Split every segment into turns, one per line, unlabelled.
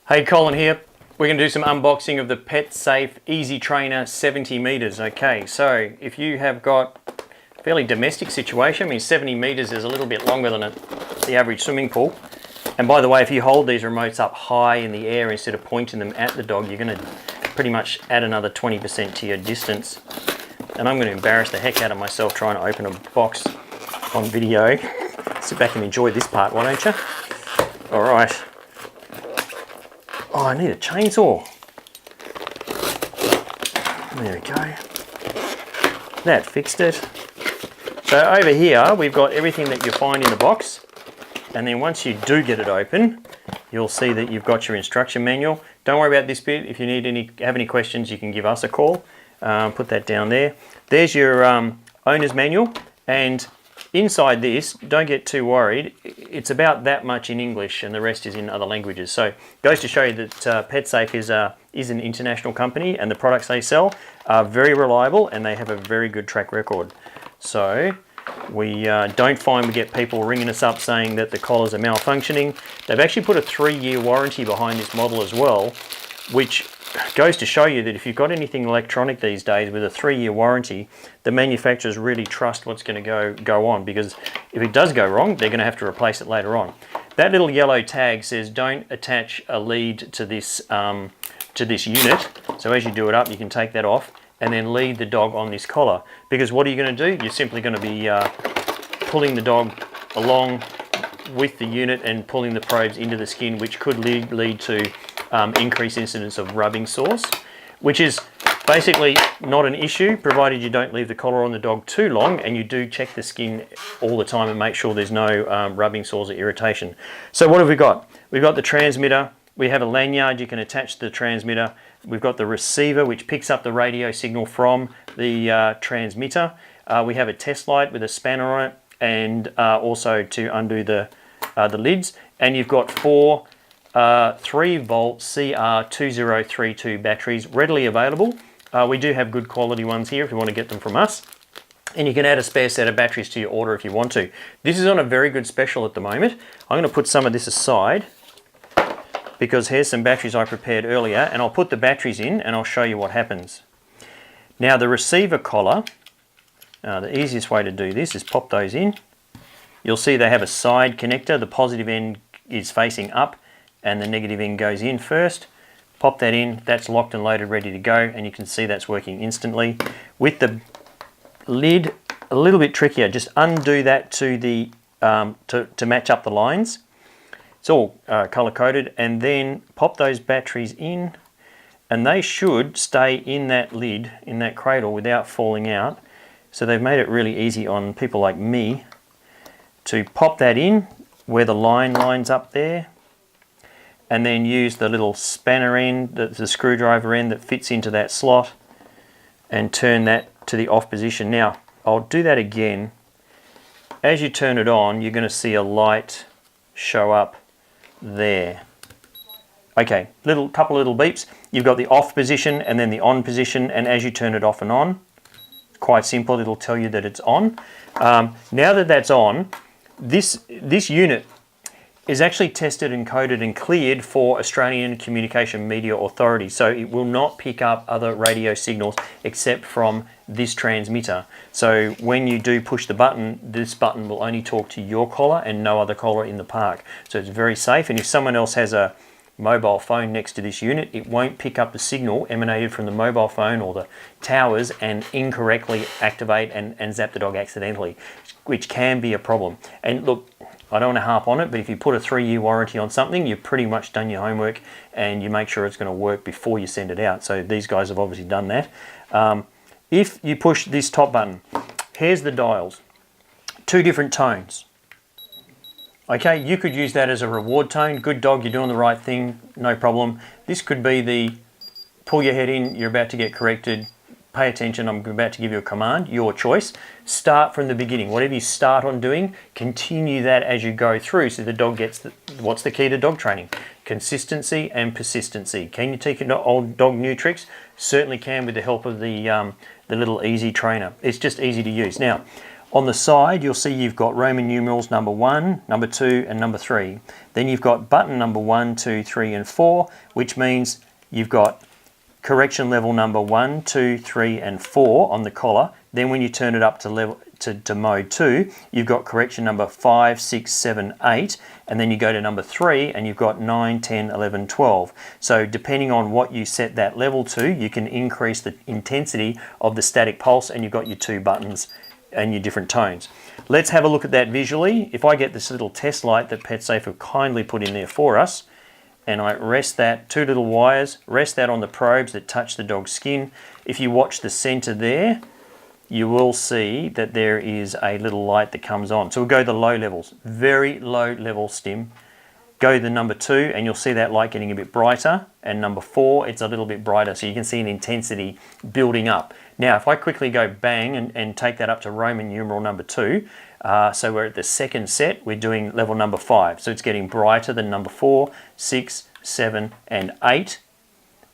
Hey, Colin here. We're going to do some unboxing of the PetSafe Easy Trainer 70 meters. Okay, so if you have got a fairly domestic situation, I mean 70 meters is a little bit longer than the average swimming pool. And by the way, if you hold these remotes up high in the air instead of pointing them at the dog, you're going to pretty much add another 20% to your distance. And I'm going to embarrass the heck out of myself trying to open a box on video. Sit back and enjoy this part, why don't you? All right. Oh, I need a chainsaw. There we go. That fixed it. So over here, we've got everything that you find in the box. And then once you do get it open, you'll see that you've got your instruction manual. Don't worry about this bit. If you have any questions, you can give us a call. Put that down there. There's your owner's manual. And inside this, don't get too worried, it's about that much in English and the rest is in other languages. So it goes to show you that PetSafe is an international company and the products they sell are very reliable and they have a very good track record. So we don't find we get people ringing us up saying that the collars are malfunctioning. They've actually put a 3-year warranty behind this model as well, which goes to show you that if you've got anything electronic these days with a 3-year warranty, the manufacturers really trust what's going to go on, because if it does go wrong, they're going to have to replace it later on. That little yellow tag says don't attach a lead to this unit. So as you do it up, you can take that off and then lead the dog on this collar. Because what are you going to do? You're simply going to be pulling the dog along with the unit and pulling the probes into the skin, which could lead to increased incidence of rubbing sores, which is basically not an issue provided you don't leave the collar on the dog too long and you do check the skin all the time and make sure there's no rubbing sores or irritation. So what have we got? We've got the transmitter. We have a lanyard you can attach to the transmitter. We've got the receiver which picks up the radio signal from the transmitter. We have a test light with a spanner on it, and also to undo the lids. And you've got 4 3-volt CR2032 batteries readily available. We do have good quality ones here if you want to get them from us. And you can add a spare set of batteries to your order if you want to. This is on a very good special at the moment. I'm going to put some of this aside because here's some batteries I prepared earlier, and I'll put the batteries in and I'll show you what happens. Now the receiver collar, the easiest way to do this is pop those in. You'll see they have a side connector. The positive end is facing up and the negative end goes in first. Pop that in, that's locked and loaded, ready to go, and you can see that's working instantly. With the lid, a little bit trickier, just undo that to the to match up the lines. It's all color coded, and then pop those batteries in, and they should stay in that lid, in that cradle, without falling out. So they've made it really easy on people like me to pop that in where the line lines up there, and then use the little spanner end, the screwdriver end that fits into that slot, and turn that to the off position. Now, I'll do that again. As you turn it on, you're going to see a light show up there. Okay, couple little beeps. You've got the off position and then the on position, and as you turn it off and on, quite simple, it'll tell you that it's on. Now that that's on, this unit is actually tested and coded and cleared for Australian Communication Media Authority, so it will not pick up other radio signals except from this transmitter. So when you do push the button, this button will only talk to your collar and no other collar in the park. So it's very safe, and if someone else has a mobile phone next to this unit, it won't pick up the signal emanated from the mobile phone or the towers and incorrectly activate and zap the dog accidentally, which can be a problem. And look, I don't want to harp on it, but if you put a 3-year warranty on something, you've pretty much done your homework and you make sure it's going to work before you send it out. So these guys have obviously done that. If you push this top button, here's the dials. 2 different tones. Okay, you could use that as a reward tone. Good dog, you're doing the right thing, no problem. This could be the pull your head in, you're about to get corrected, pay attention, I'm about to give you a command, your choice. Start from the beginning. Whatever you start on doing, continue that as you go through so the dog gets what's the key to dog training? Consistency and persistency. Can you teach an old dog new tricks? Certainly can, with the help of the little easy trainer. It's just easy to use. Now, On the side, you'll see you've got Roman numerals number 1, number 2, and number 3. Then you've got button number 1, 2, 3, and 4, which means you've got correction level number 1, 2, 3, and 4 on the collar. Then when you turn it up to mode 2, you've got correction number 5, 6, 7, 8, and then you go to number 3 and you've got 9, 10, 11, 12. So depending on what you set that level to, you can increase the intensity of the static pulse, and you've got your 2 buttons and your different tones. Let's have a look at that visually. If I get this little test light that PetSafe have kindly put in there for us, and I rest that, 2 little wires, rest that on the probes that touch the dog's skin. If you watch the center there, you will see that there is a little light that comes on. So we'll go the low levels, very low level stim. Go to the number 2 and you'll see that light getting a bit brighter, and number 4 it's a little bit brighter, so you can see an intensity building up. Now if I quickly go bang and take that up to Roman numeral number 2, so we're at the second set, we're doing level number 5, so it's getting brighter than number 4, 6, 7 and 8.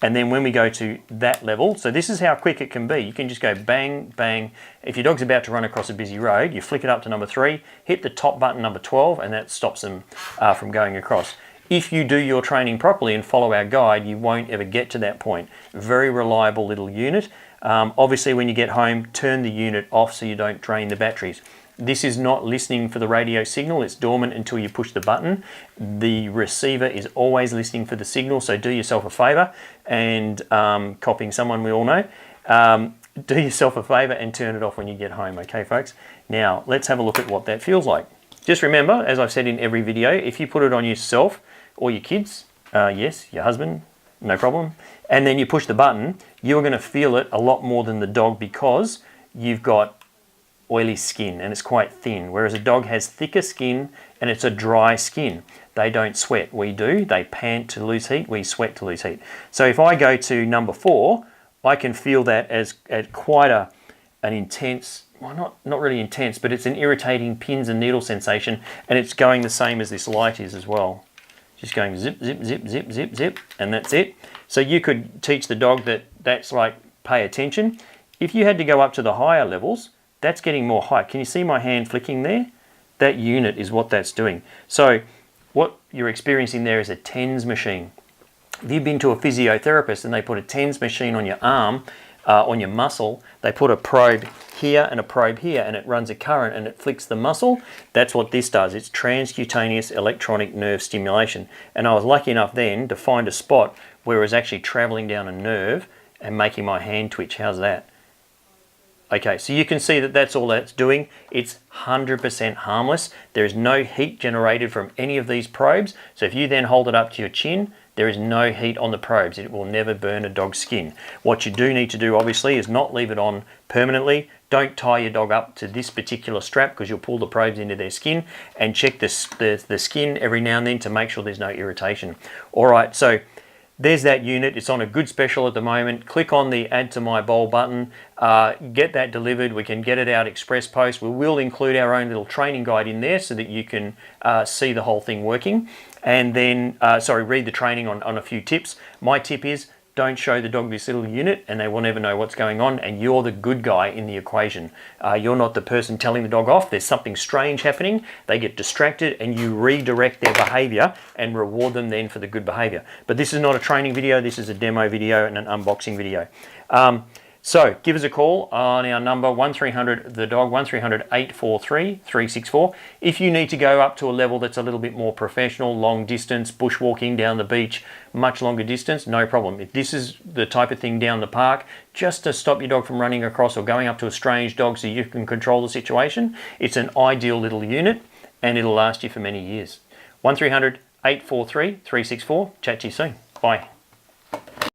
And then when we go to that level, so this is how quick it can be. You can just go bang, bang. If your dog's about to run across a busy road, you flick it up to number 3, hit the top button number 12, and that stops them from going across. If you do your training properly and follow our guide, you won't ever get to that point. Very reliable little unit. Obviously when you get home, turn the unit off so you don't drain the batteries. This is not listening for the radio signal. It's dormant until you push the button. The receiver is always listening for the signal, so do yourself a favor and copying someone we all know. Do yourself a favor and turn it off when you get home, okay folks? Now let's have a look at what that feels like. Just remember, as I've said in every video, if you put it on yourself or your kids, yes, your husband, no problem, and then you push the button, you're going to feel it a lot more than the dog, because you've got oily skin and it's quite thin, whereas a dog has thicker skin and it's a dry skin. They don't sweat. We do. They pant to lose heat. We sweat to lose heat. So if I go to number 4, I can feel that as quite an intense, well, not really intense, but it's an irritating pins and needle sensation, and it's going the same as this light is as well. Just going zip, zip, zip, zip, zip, zip, and that's it. So you could teach the dog that's like pay attention. If you had to go up to the higher levels, that's getting more height. Can you see my hand flicking there? That unit is what that's doing. So what you're experiencing there is a TENS machine. If you've been to a physiotherapist and they put a TENS machine on your arm, on your muscle, they put a probe here and a probe here, and it runs a current and it flicks the muscle. That's what this does. It's transcutaneous electronic nerve stimulation. And I was lucky enough then to find a spot where it was actually traveling down a nerve and making my hand twitch. How's that? Okay, so you can see that that's all that's doing. It's 100% harmless. There is no heat generated from any of these probes. So if you then hold it up to your chin, there is no heat on the probes. It will never burn a dog's skin. What you do need to do, obviously, is not leave it on permanently. Don't tie your dog up to this particular strap, because you'll pull the probes into their skin, and check the skin every now and then to make sure there's no irritation. All right, so there's that unit. It's on a good special at the moment. Click on the add to my bowl button. Get that delivered. We can get it out express post. We will include our own little training guide in there so that you can see the whole thing working. And then, read the training on a few tips. My tip is, don't show the dog this little unit and they will never know what's going on, and you're the good guy in the equation. You're not the person telling the dog off. There's something strange happening. They get distracted and you redirect their behavior and reward them then for the good behavior. But this is not a training video. This is a demo video and an unboxing video. So give us a call on our number 1300 the dog 1300 843 364. If you need to go up to a level that's a little bit more professional, long distance, bushwalking down the beach, much longer distance, no problem. If this is the type of thing down the park, just to stop your dog from running across or going up to a strange dog so you can control the situation, it's an ideal little unit and it'll last you for many years. 1300 843 364. Chat to you soon. Bye.